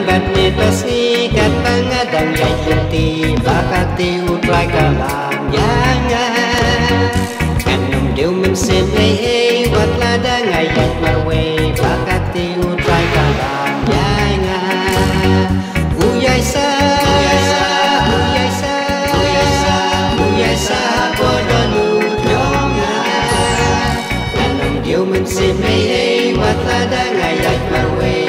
lambat ni pasti katang adang yati bakati utrai kalam yanga kanum điều mình xem đây wat la da ngày yat marwe bakati utrai kalam yanga uyai sa bodonu jonga kanum điều mình xem đây wat la da ngày yat marwe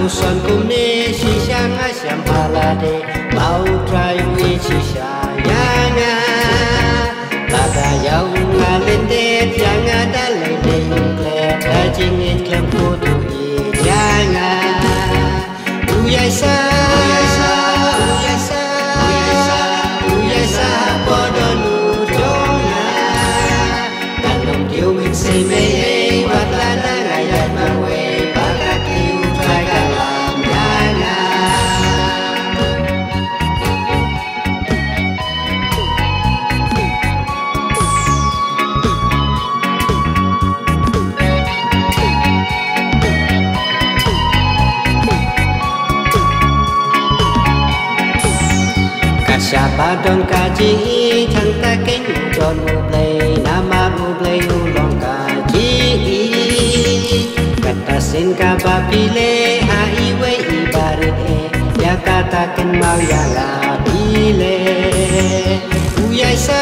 puson kumne shisha ngasam halade mau trai wi shisha yanga tada yang ngalende yang ada lede kle tajingin klem kudu yanga uyasa bodonu jonga kanong diu min se me watlada ngayat marwe Siapa don kaji canta keng don ublay nama ublay ulong kaji kata sin kabapile haiwe ibarite ya katakan mau ya labile uyasa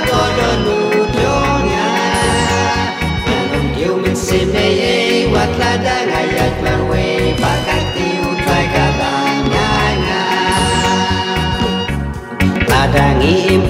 kodonu jonya anong diu min semeye watlada ngayat marwe bakati Dangi im